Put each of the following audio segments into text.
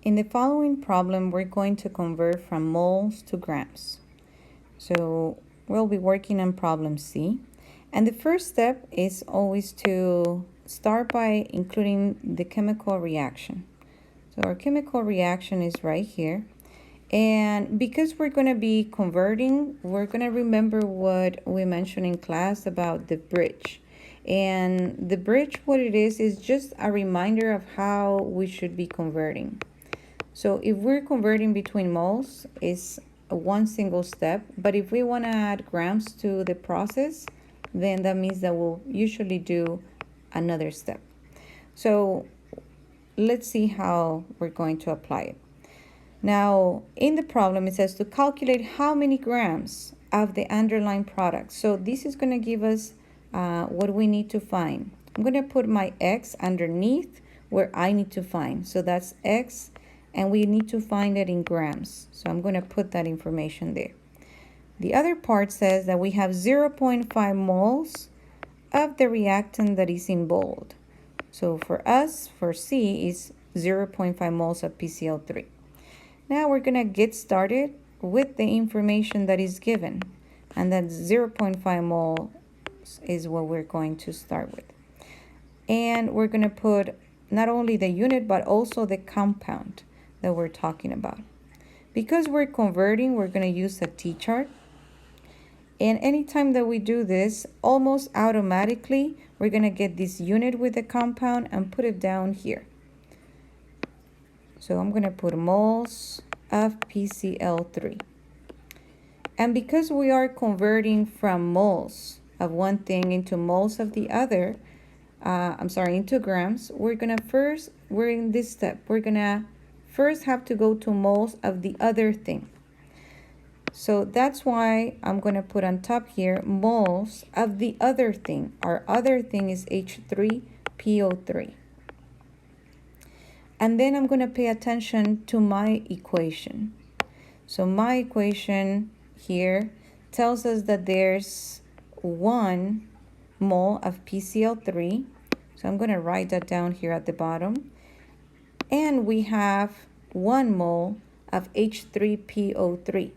In the following problem, we're going to convert from moles to grams. So we'll be working on problem C. And the first step is always to start by including the chemical reaction. So our chemical reaction is right here. And because we're going to be converting, we're going to remember what we mentioned in class about the bridge. And the bridge, what it is just a reminder of how we should be converting. So if we're converting between moles, it's one single step. But if we want to add grams to the process, then that means that we'll usually do another step. So let's see how we're going to apply it. Now, in the problem, it says to calculate how many grams of the underlying product. So this is going to give us what we need to find. I'm going to put my X underneath where I need to find. So that's X, and we need to find it in grams. So I'm going to put that information there. The other part says that we have 0.5 moles of the reactant that is in bold. So for us, for C, is 0.5 moles of PCl3. Now we're going to get started with the information that is given. And that 0.5 moles is what we're going to start with. And we're going to put not only the unit, but also the compound that we're talking about. Because we're converting, we're going to use a T-chart. And anytime that we do this, almost automatically, we're going to get this unit with the compound and put it down here. So I'm going to put moles of PCl3. And because we are converting from moles of one thing into moles of the other, into grams, we're in this step, we're going to first have to go to moles of the other thing. So that's why I'm going to put on top here moles of the other thing. Our other thing is H3PO3. And then I'm going to pay attention to my equation. So my equation here tells us that there's 1 mole of PCl3. So I'm going to write that down here at the bottom. And we have 1 mole of H3PO3.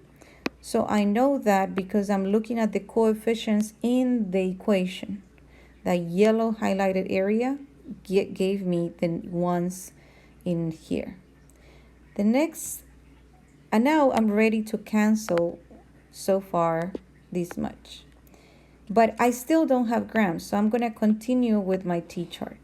So I know that because I'm looking at the coefficients in the equation. That yellow highlighted area gave me the ones in here. The next, and now I'm ready to cancel so far this much. But I still don't have grams, so I'm going to continue with my T-chart.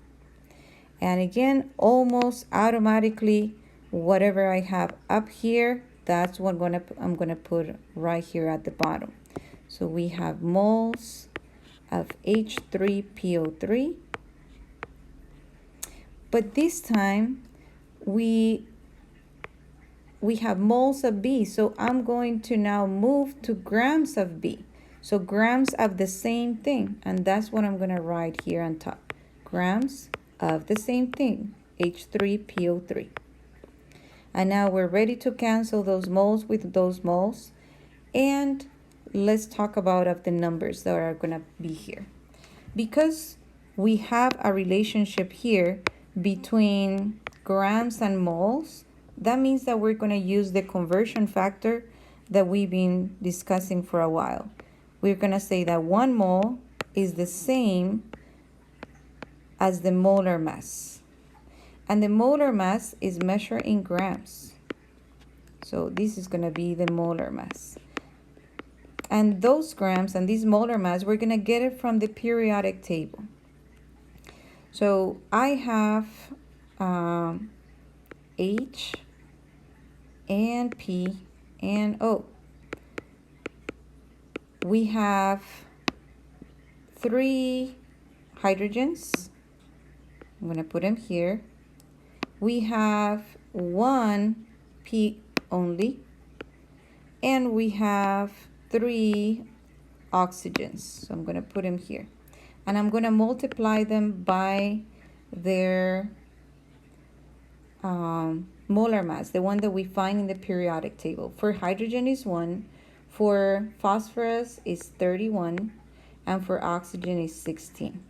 And again, almost automatically, whatever I have up here, that's what I'm going to put right here at the bottom. So we have moles of H3PO3. But this time, we have moles of B. So I'm going to now move to grams of B. So grams of the same thing. And that's what I'm going to write here on top. Grams of the same thing, H3PO3. And now we're ready to cancel those moles with those moles. And let's talk about the numbers that are going to be here. Because we have a relationship here between grams and moles, that means that we're going to use the conversion factor that we've been discussing for a while. We're going to say that 1 mole is the same as the molar mass. And the molar mass is measured in grams. So this is going to be the molar mass. And those grams and this molar mass, we're going to get it from the periodic table. So I have H and P and O. We have 3 hydrogens. I'm going to put them here. We have 1 P only. And we have 3 oxygens. So I'm going to put them here. And I'm going to multiply them by their molar mass, the one that we find in the periodic table. For hydrogen is 1, for phosphorus is 31, and for oxygen is 16.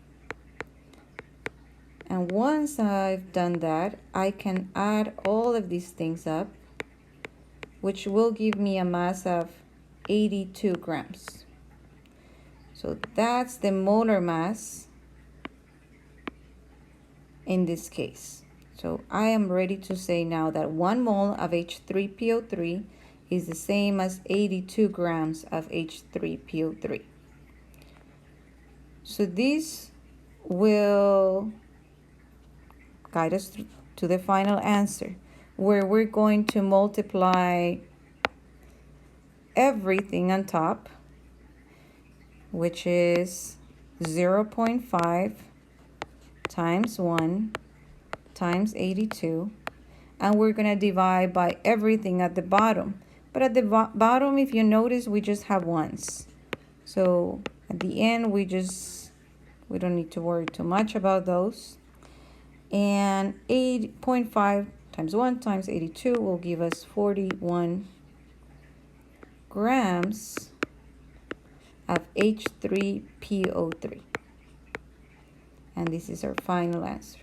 And once I've done that, I can add all of these things up, which will give me a mass of 82 grams. So that's the molar mass in this case. So I am ready to say now that 1 mole of H3PO3 is the same as 82 grams of H3PO3. So this will guide us to the final answer, where we're going to multiply everything on top, which is 0.5 times 1 times 82, and we're going to divide by everything at the bottom. But at the bottom, if you notice, we just have ones. So at the end, we don't need to worry too much about those. And 8.5 times 1 times 82 will give us 41 grams of H3PO3. And this is our final answer.